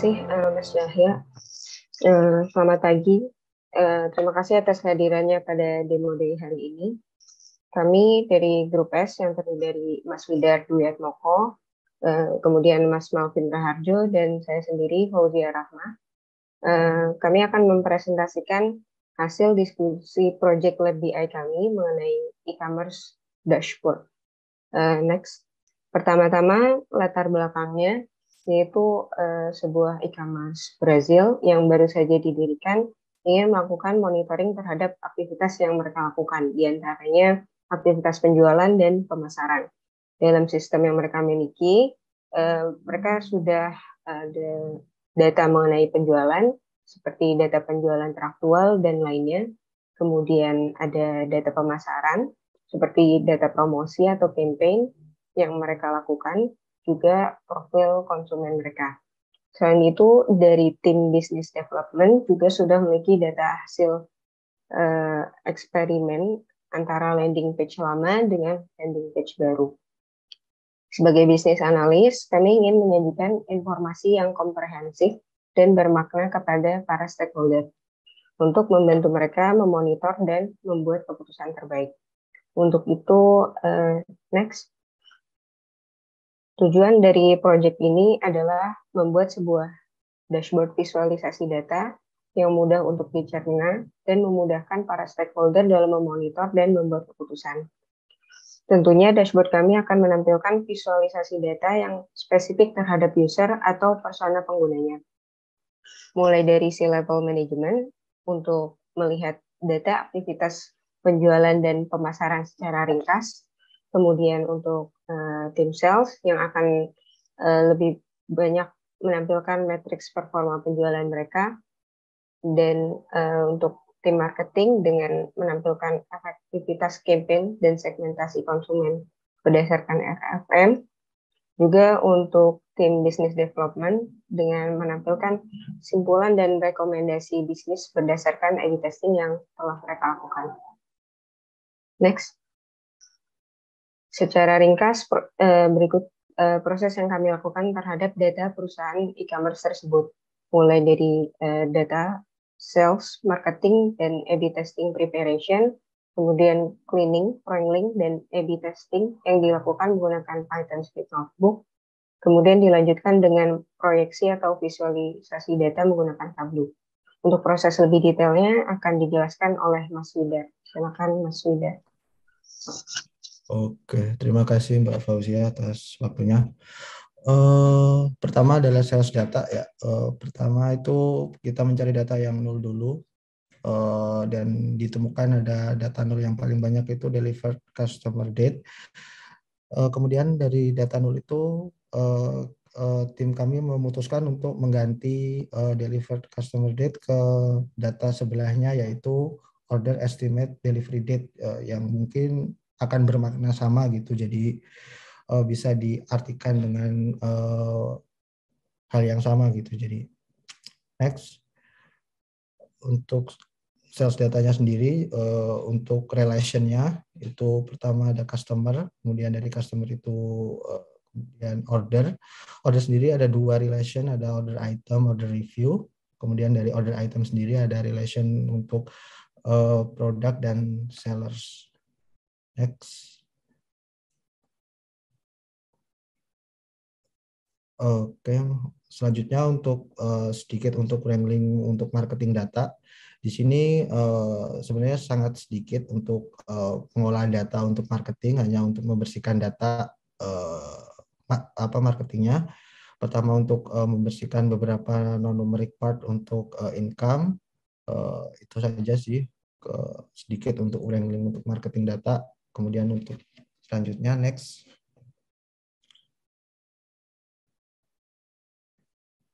kasih Mas Yahya. Selamat pagi. Terima kasih atas kehadirannya pada demo day hari ini. Kami dari Grup S yang terdiri dari Mas Widar Duyatmoko, kemudian Mas Malvin Raharjo, dan saya sendiri, Fauzia Rahma. Kami akan mempresentasikan hasil diskusi Project Lab BI kami mengenai e-commerce dashboard. Next. Pertama-tama latar belakangnya yaitu sebuah e-commerce Brazil yang baru saja didirikan ingin melakukan monitoring terhadap aktivitas yang mereka lakukan, di antaranya aktivitas penjualan dan pemasaran. Dalam sistem yang mereka miliki, mereka sudah ada data mengenai penjualan, seperti data penjualan teraktual dan lainnya. Kemudian ada data pemasaran, seperti data promosi atau campaign yang mereka lakukan, juga profil konsumen mereka. Selain itu, dari tim business development juga sudah memiliki data hasil eksperimen antara landing page lama dengan landing page baru. Sebagai bisnis analis, kami ingin menyajikan informasi yang komprehensif dan bermakna kepada para stakeholder untuk membantu mereka memonitor dan membuat keputusan terbaik. Untuk itu, next. Tujuan dari proyek ini adalah membuat sebuah dashboard visualisasi data yang mudah untuk dicerna dan memudahkan para stakeholder dalam memonitor dan membuat keputusan. Tentunya dashboard kami akan menampilkan visualisasi data yang spesifik terhadap user atau persona penggunanya. Mulai dari C-level management untuk melihat data aktivitas penjualan dan pemasaran secara ringkas, kemudian untuk tim sales yang akan lebih banyak menampilkan matriks performa penjualan mereka, dan untuk tim marketing dengan menampilkan efektivitas campaign dan segmentasi konsumen berdasarkan RFM, juga untuk tim business development dengan menampilkan simpulan dan rekomendasi bisnis berdasarkan A/B testing yang telah mereka lakukan. Next. Secara ringkas, berikut proses yang kami lakukan terhadap data perusahaan e-commerce tersebut, mulai dari data sales, marketing, dan A/B testing preparation, kemudian cleaning, wrangling, dan A/B testing yang dilakukan menggunakan Python Script Notebook, kemudian dilanjutkan dengan proyeksi atau visualisasi data menggunakan Tableau. Untuk proses lebih detailnya akan dijelaskan oleh Mas Widar. Silakan Mas Widar. Oke, terima kasih Mbak Fauzia atas waktunya. Pertama adalah sales data ya. Pertama itu kita mencari data yang nol dulu, dan ditemukan ada data nol yang paling banyak itu delivered customer date. Kemudian dari data nol itu tim kami memutuskan untuk mengganti delivered customer date ke data sebelahnya, yaitu order estimate delivery date, yang mungkin akan bermakna sama gitu, jadi bisa diartikan dengan hal yang sama gitu. Jadi next, untuk sales datanya sendiri, untuk relationnya itu pertama ada customer, kemudian dari customer itu kemudian order sendiri ada dua relation, ada order item, order review. Kemudian dari order item sendiri ada relation untuk produk dan sellers. Next. Oke, selanjutnya untuk sedikit untuk wrangling untuk marketing data. Di sini sebenarnya sangat sedikit untuk pengolahan data untuk marketing, hanya untuk membersihkan data marketingnya. Pertama untuk membersihkan beberapa non-numeric part untuk income, itu saja sih, sedikit untuk wrangling untuk marketing data. Kemudian untuk selanjutnya next.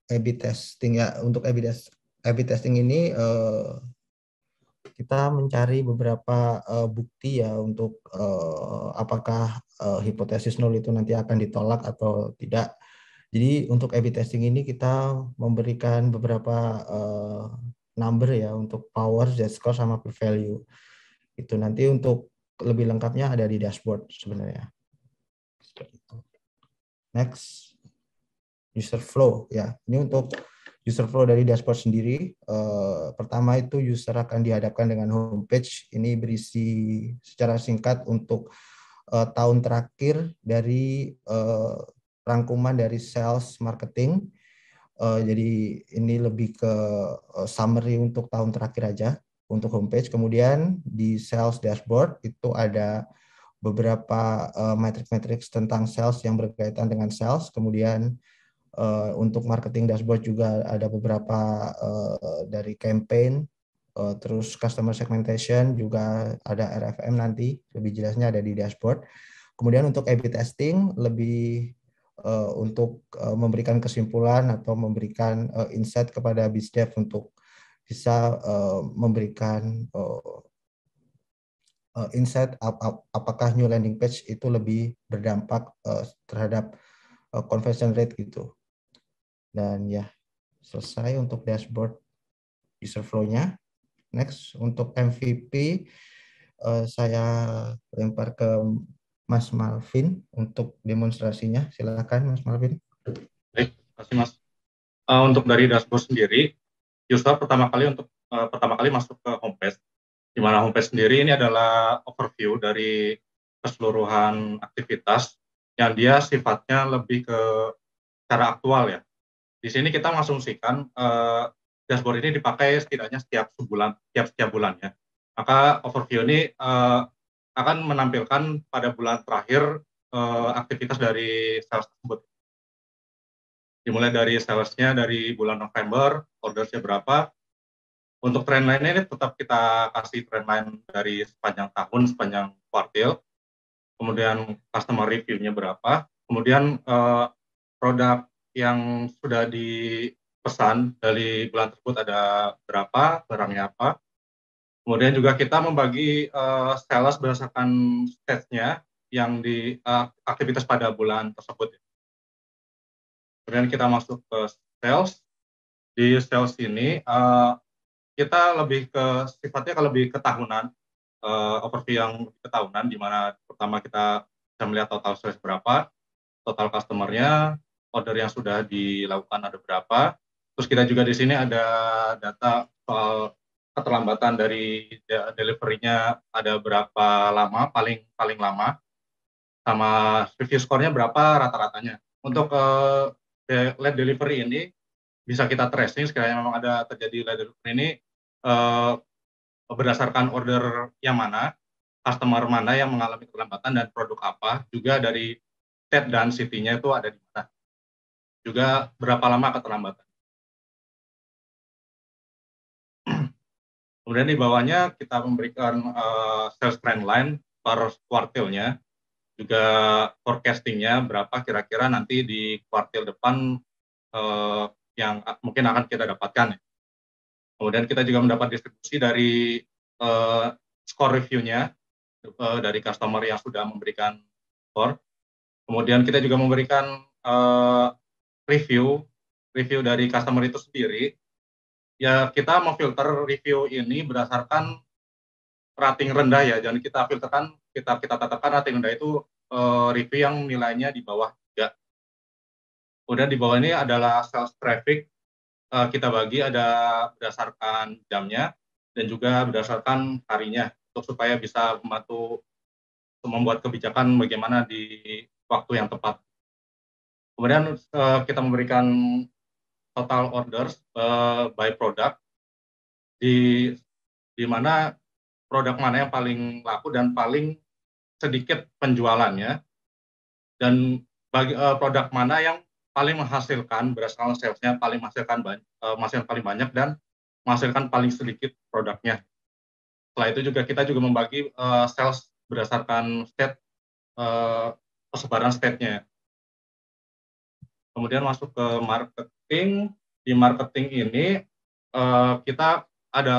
A/B testing ya. Untuk A/B testing ini kita mencari beberapa bukti ya untuk apakah hipotesis nol itu nanti akan ditolak atau tidak. Jadi untuk A/B testing ini kita memberikan beberapa number ya untuk power, z-score, sama p-value. Itu nanti untuk lebih lengkapnya ada di dashboard sebenarnya. Next. User flow ya. Ini untuk user flow dari dashboard sendiri. Pertama itu user akan dihadapkan dengan homepage. Ini berisi secara singkat untuk tahun terakhir dari rangkuman dari sales marketing. Jadi ini lebih ke summary untuk tahun terakhir aja untuk homepage. Kemudian di sales dashboard itu ada beberapa metrik-metrik tentang sales yang berkaitan dengan sales. Kemudian untuk marketing dashboard juga ada beberapa dari campaign, terus customer segmentation juga ada RFM, nanti lebih jelasnya ada di dashboard. Kemudian untuk A/B testing lebih untuk memberikan kesimpulan atau memberikan insight kepada BizDev untuk bisa memberikan insight apakah new landing page itu lebih berdampak terhadap conversion rate gitu. Dan ya, selesai untuk dashboard user flow-nya. Next, untuk MVP saya lempar ke Mas Malvin untuk demonstrasinya. Silakan Mas Malvin. Baik, terima kasih Mas. Untuk dari dashboard sendiri, user pertama kali masuk ke homepage. Di mana homepage sendiri ini adalah overview dari keseluruhan aktivitas yang dia sifatnya lebih ke secara aktual ya. Di sini kita mengasumsikan dashboard ini dipakai setidaknya setiap bulan ya. Maka overview ini akan menampilkan pada bulan terakhir aktivitas dari sales tersebut. Dimulai dari salesnya dari bulan November, ordersnya berapa. Untuk trendline ini tetap kita kasih trendline dari sepanjang tahun, sepanjang kuartil. Kemudian customer review-nya berapa. Kemudian produk yang sudah dipesan dari bulan tersebut ada berapa, barangnya apa. Kemudian juga kita membagi sales berdasarkan stage-nya yang di aktivitas pada bulan tersebut. Kemudian kita masuk ke sales. Di sales ini kita lebih ke sifatnya lebih ke tahunan, overview yang ketahunan, di mana pertama kita bisa melihat total sales berapa, total customer-nya, order yang sudah dilakukan ada berapa. Terus kita juga di sini ada data soal keterlambatan dari delivery-nya ada berapa lama, paling lama, sama review score-nya berapa rata-ratanya. Untuk late delivery ini bisa kita tracing sekiranya memang ada terjadi late delivery ini berdasarkan order yang mana, customer mana yang mengalami keterlambatan dan produk apa, juga dari state dan city-nya itu ada di mana. Juga berapa lama keterlambatan. Kemudian di bawahnya kita memberikan sales trend line per kuartilnya, juga forecasting-nya berapa kira-kira nanti di kuartil depan yang mungkin akan kita dapatkan. Kemudian kita juga mendapat distribusi dari score review-nya dari customer yang sudah memberikan score. Kemudian kita juga memberikan review dari customer itu sendiri. Ya, kita memfilter review ini berdasarkan rating rendah ya. Jangan kita filterkan, kita tetapkan rating rendah itu review yang nilainya di bawah 3. Kemudian di bawah ini adalah sales traffic. Kita bagi ada berdasarkan jamnya dan juga berdasarkan harinya untuk supaya bisa membantu membuat kebijakan bagaimana di waktu yang tepat. Kemudian kita memberikan total orders by product di mana produk mana yang paling laku dan paling sedikit penjualannya, dan bagi produk mana yang paling menghasilkan berdasarkan salesnya paling menghasilkan paling banyak dan menghasilkan paling sedikit produknya. Setelah itu juga kita juga membagi sales berdasarkan state, persebaran state-nya. Kemudian masuk ke marketing. Di marketing ini kita ada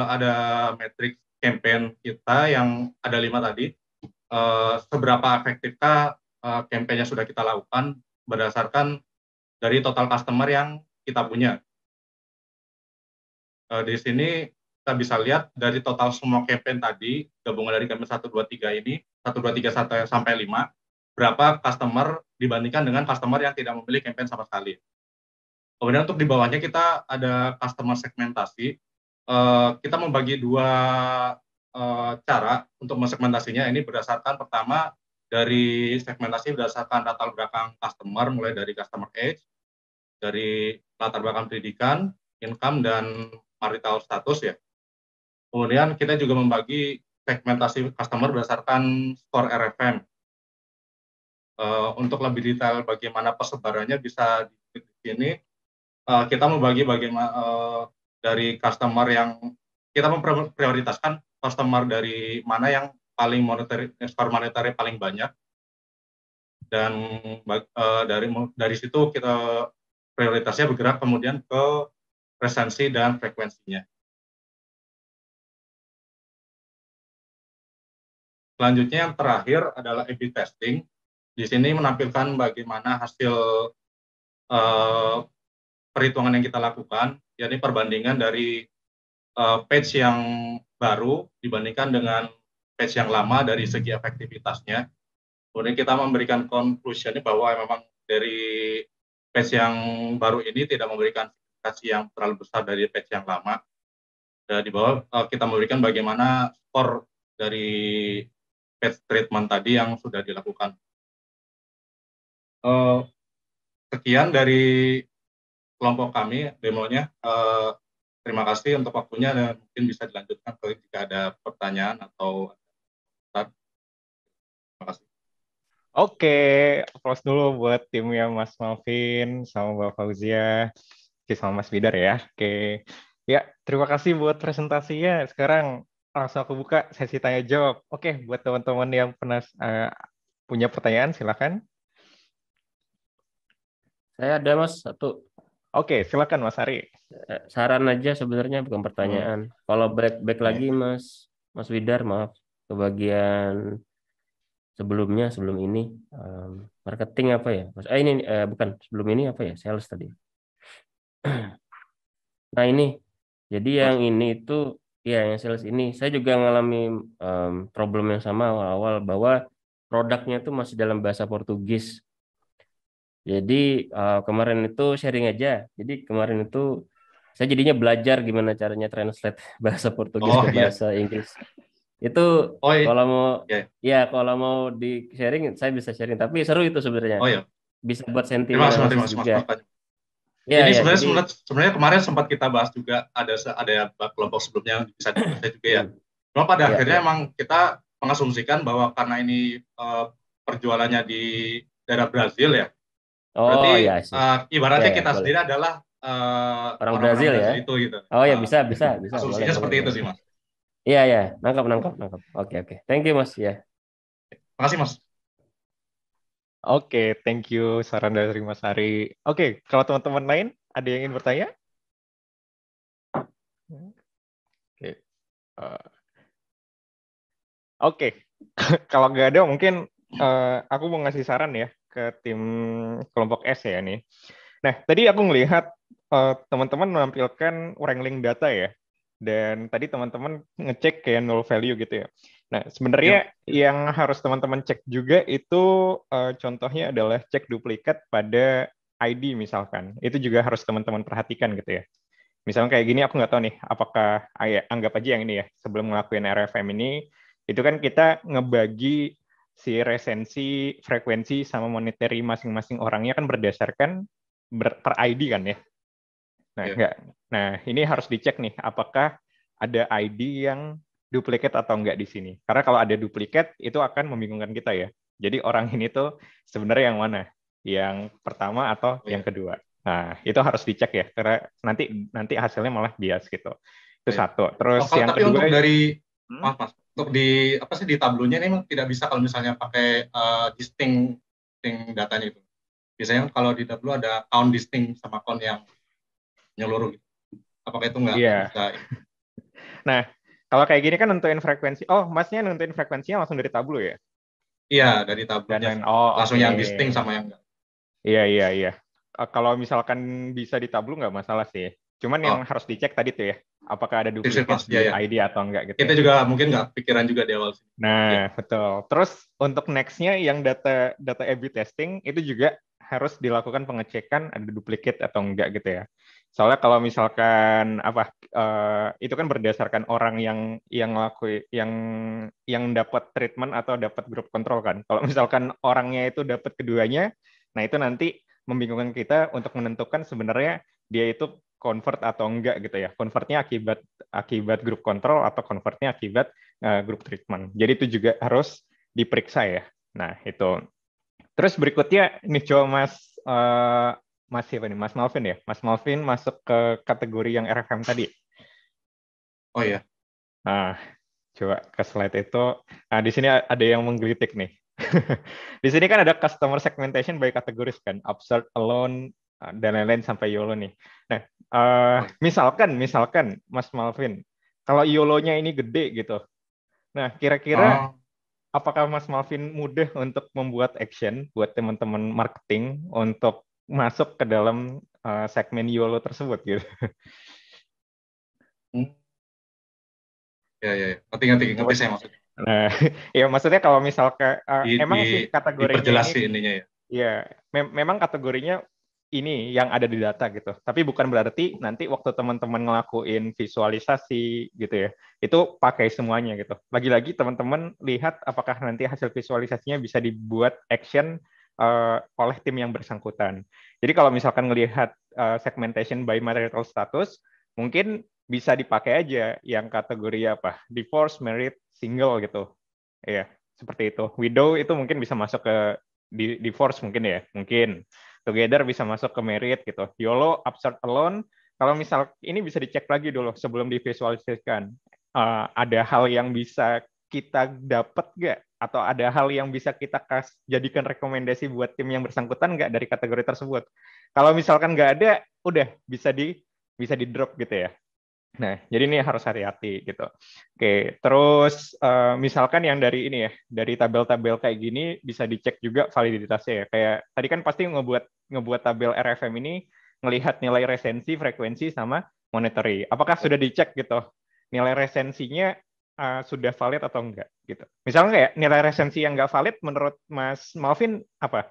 metrik campaign kita yang ada 5 tadi. Seberapa efektifkah campaign yang sudah kita lakukan berdasarkan dari total customer yang kita punya. Di sini kita bisa lihat dari total semua campaign tadi, gabungan dari campaign 1, 2, 3 ini, 1, 2, 3 sampai 5, berapa customer dibandingkan dengan customer yang tidak memilih campaign sama sekali. Kemudian untuk di bawahnya kita ada customer segmentasi. Kita membagi dua cara untuk mensegmentasinya. Ini berdasarkan pertama dari segmentasi berdasarkan latar belakang customer, mulai dari customer age, dari latar belakang pendidikan, income, dan marital status ya. Kemudian kita juga membagi segmentasi customer berdasarkan skor RFM. Untuk lebih detail bagaimana persebarannya bisa di sini. Kita membagi bagaimana dari customer yang kita memprioritaskan customer dari mana yang paling skor monetarnya paling banyak, dan dari situ kita prioritasnya bergerak kemudian ke presensi dan frekuensinya. Selanjutnya yang terakhir adalah A/B testing. Di sini menampilkan bagaimana hasil perhitungan yang kita lakukan, yakni perbandingan dari page yang baru dibandingkan dengan page yang lama dari segi efektivitasnya. Kemudian kita memberikan conclusion bahwa memang dari page yang baru ini tidak memberikan efektivitas yang terlalu besar dari page yang lama. Dan di bawah kita memberikan bagaimana skor dari page treatment tadi yang sudah dilakukan. Sekian dari kelompok kami demonya. Terima kasih untuk waktunya, dan mungkin bisa dilanjutkan jika ada pertanyaan atau terima kasih. Oke, applause dulu buat timnya Mas Malvin sama Mbak Fauzia, sama Mas Bidar ya. Oke, ya terima kasih buat presentasinya. Sekarang langsung aku buka sesi tanya jawab. Oke, buat teman-teman yang pernah punya pertanyaan silakan. Saya ada Mas satu. Oke, silakan Mas Ari. Saran aja sebenarnya, bukan pertanyaan. Kalau back lagi Mas Widar, maaf, ke bagian sebelum ini marketing apa ya Mas? Ini bukan, sebelum ini apa ya, sales tadi. Nah ini, jadi yang ini itu ya, yang sales ini saya juga mengalami problem yang sama awal-awal, bahwa produknya itu masih dalam bahasa Portugis. Jadi kemarin itu sharing aja. Jadi kemarin itu saya jadinya belajar gimana caranya translate bahasa Portugis ke bahasa Inggris. Itu kalau mau ya kalau mau di sharing saya bisa sharing, tapi seru itu sebenarnya. Bisa buat sentimen juga. Ya, ini sebenarnya kemarin sempat kita bahas juga, ada kelompok sebelumnya bisa dibaca juga ya. Cuma pada akhirnya emang kita mengasumsikan bahwa karena ini perjualannya di daerah Brazil ya. Berarti ibaratnya kita sendiri adalah orang Brazil ya. Itu, gitu. Oh ya, bisa. Asumsinya seperti itu sih Mas. Iya, nangkap. Oke. Thank you Mas ya. Terima kasih Mas. Oke, thank you saran dari Mas Ari. Oke, kalau teman-teman lain ada yang ingin bertanya? Oke. Kalau nggak ada mungkin aku mau ngasih saran ya ke tim kelompok S ya nih. Nah, tadi aku melihat teman-teman menampilkan wrangling data ya. Dan tadi teman-teman ngecek kayak null value gitu ya. Nah, sebenarnya yang harus teman-teman cek juga itu contohnya adalah cek duplikat pada ID misalkan. Itu juga harus teman-teman perhatikan gitu ya. Misalnya kayak gini, aku nggak tahu nih, apakah anggap aja yang ini ya, sebelum ngelakuin RFM ini, itu kan kita ngebagi si resensi, frekuensi, sama monetary masing-masing orangnya kan berdasarkan per ID kan ya. Nah, ini harus dicek nih, apakah ada ID yang duplikat atau enggak di sini. Karena kalau ada duplikat, itu akan membingungkan kita ya. Jadi orang ini tuh sebenarnya yang mana? Yang pertama atau yang kedua? Nah, itu harus dicek ya, karena nanti hasilnya malah bias gitu. Itu satu. Terus yang kedua, untuk dari untuk di di tablonya ini memang tidak bisa kalau misalnya pakai distinct datanya itu. Biasanya kalau di tablo ada count distinct sama count yang menyeluruh gitu. Apakah itu nggak bisa? Nah, kalau kayak gini kan nentuin frekuensi. Oh, Masnya nentuin frekuensinya langsung dari tablo ya? Iya, dari tablonya. Langsung yang distinct sama yang enggak. Iya. Kalau misalkan bisa di tablo nggak masalah sih. Cuman yang harus dicek tadi tuh ya, apakah ada duplikat di ID atau enggak gitu. Kita juga mungkin nggak pikiran juga di awal sini. Nah, betul. Terus untuk next-nya yang data A/B testing itu juga harus dilakukan pengecekan ada duplicate atau enggak gitu ya. Soalnya kalau misalkan itu kan berdasarkan orang yang dapat treatment atau dapat grup kontrol kan. Kalau misalkan orangnya itu dapat keduanya, nah itu nanti membingungkan kita untuk menentukan sebenarnya dia itu convert atau enggak gitu ya. Convertnya akibat grup kontrol atau convertnya akibat grup treatment. Jadi itu juga harus diperiksa ya. Nah, itu. Terus berikutnya nih coba Mas siapa nih? Mas Malvin ya. Mas Malvin masuk ke kategori yang RFM tadi. Oh ya. Nah, coba ke slide itu. Nah, di sini ada yang menggelitik nih. Di sini kan ada customer segmentation by kategoris kan, absurd, alone, dan lain-lain sampai YOLO nih. Nah, misalkan Mas Malvin, kalau YOLO-nya ini gede gitu. Nah, kira-kira apakah Mas Malvin mudah untuk membuat action buat teman-teman marketing untuk masuk ke dalam segmen YOLO tersebut gitu? Ya. Ngerti saya maksudnya. Nah, ya maksudnya kalau misalkan emang sih kategorinya diperjelas sih ininya ya. Ya, memang kategorinya ini yang ada di data gitu. Tapi bukan berarti nanti waktu teman-teman ngelakuin visualisasi gitu ya, itu pakai semuanya gitu. Lagi-lagi teman-teman lihat apakah nanti hasil visualisasinya bisa dibuat action oleh tim yang bersangkutan. Jadi kalau misalkan ngelihat segmentation by marital status, mungkin bisa dipakai aja yang kategori apa, divorce, married, single gitu. Ya, seperti itu. Widow itu mungkin bisa masuk ke divorce mungkin ya, mungkin. Together bisa masuk ke merit gitu. YOLO, absurd, alone. Kalau misal ini bisa dicek lagi dulu sebelum divisualisasikan. Ada hal yang bisa kita dapat nggak? Atau ada hal yang bisa kita jadikan rekomendasi buat tim yang bersangkutan nggak dari kategori tersebut? Kalau misalkan nggak ada, udah bisa di drop gitu ya. Nah, jadi ini harus hati-hati gitu. Oke, terus misalkan yang dari ini ya, dari tabel-tabel kayak gini bisa dicek juga validitasnya ya. Kayak tadi kan pasti ngebuat tabel RFM ini ngelihat nilai resensi, frekuensi sama monetary. Apakah sudah dicek gitu? Nilai resensinya sudah valid atau enggak gitu. Misalnya kayak nilai resensi yang enggak valid menurut Mas Malvin apa?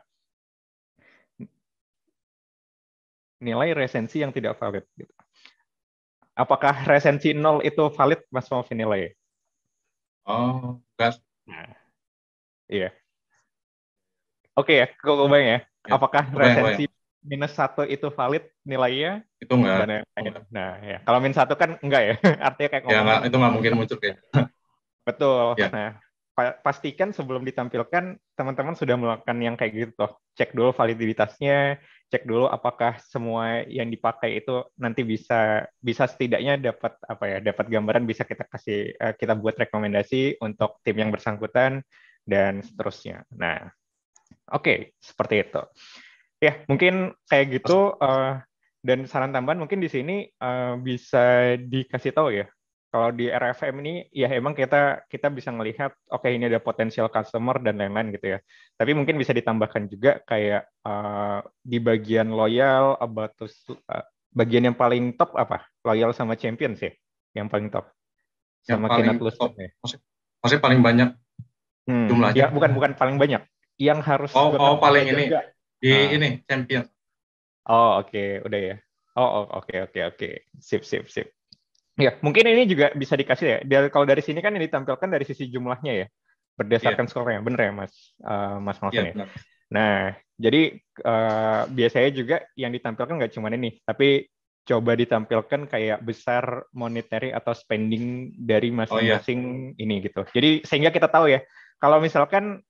Nilai resensi yang tidak valid gitu. Apakah resensi 0 itu valid, Mas Malvin nilai? Oh, enggak. Nah, iya. Oke ya, kok bayang ya. Apakah resensi -1 itu valid nilainya? Itu enggak. Nah, ya. Kalau -1 kan enggak ya. Artinya kayak ngomong. Ya, itu nggak mungkin muncul kayak. Betul. Ya. Nah, pastikan sebelum ditampilkan teman-teman sudah melakukan yang kayak gitu. Cek dulu validitasnya, cek dulu apakah semua yang dipakai itu nanti bisa setidaknya dapat dapat gambaran, bisa kita buat rekomendasi untuk tim yang bersangkutan dan seterusnya. Nah, oke, seperti itu. Ya, mungkin kayak gitu. Dan saran tambahan mungkin di sini bisa dikasih tahu ya. Kalau di RFM ini ya emang kita bisa melihat oke, ini ada potensial customer dan lain-lain gitu ya. Tapi mungkin bisa ditambahkan juga kayak di bagian loyal, bagian yang paling top apa? Loyal sama champion sih, yang paling top. Sama paling top. Ya. Maksudnya paling banyak jumlahnya. Ya bukan paling banyak. Yang harus paling ini di ini champion. Oh oke, udah ya. Oh oke. Sip. Ya, mungkin ini juga bisa dikasih ya. Kalau dari sini kan yang ditampilkan dari sisi jumlahnya ya, berdasarkan skornya, bener ya Mas Malvin ya. Nah, jadi biasanya juga yang ditampilkan nggak cuma ini, tapi coba ditampilkan kayak besar monetary atau spending dari masing-masing ini gitu. Jadi sehingga kita tahu ya, kalau misalkan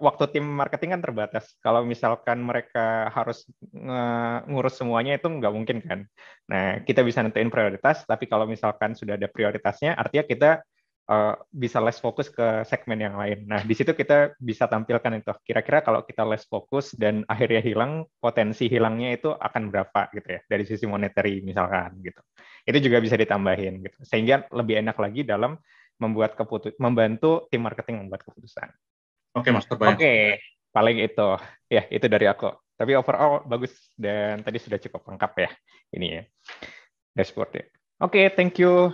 waktu tim marketing kan terbatas. Kalau misalkan mereka harus ngurus semuanya itu nggak mungkin kan. Nah, kita bisa nentuin prioritas, tapi kalau misalkan sudah ada prioritasnya, artinya kita bisa less fokus ke segmen yang lain. Nah, di situ kita bisa tampilkan itu. Kira-kira kalau kita less fokus dan akhirnya hilang, potensi hilangnya itu akan berapa gitu ya, dari sisi monetary misalkan gitu. Itu juga bisa ditambahin gitu. Sehingga lebih enak lagi dalam membantu tim marketing membuat keputusan. Oke, Mas, terbayang. Oke, paling itu. Ya, itu dari aku. Tapi overall bagus dan tadi sudah cukup lengkap ya ini ya dashboard-nya. Oke, thank you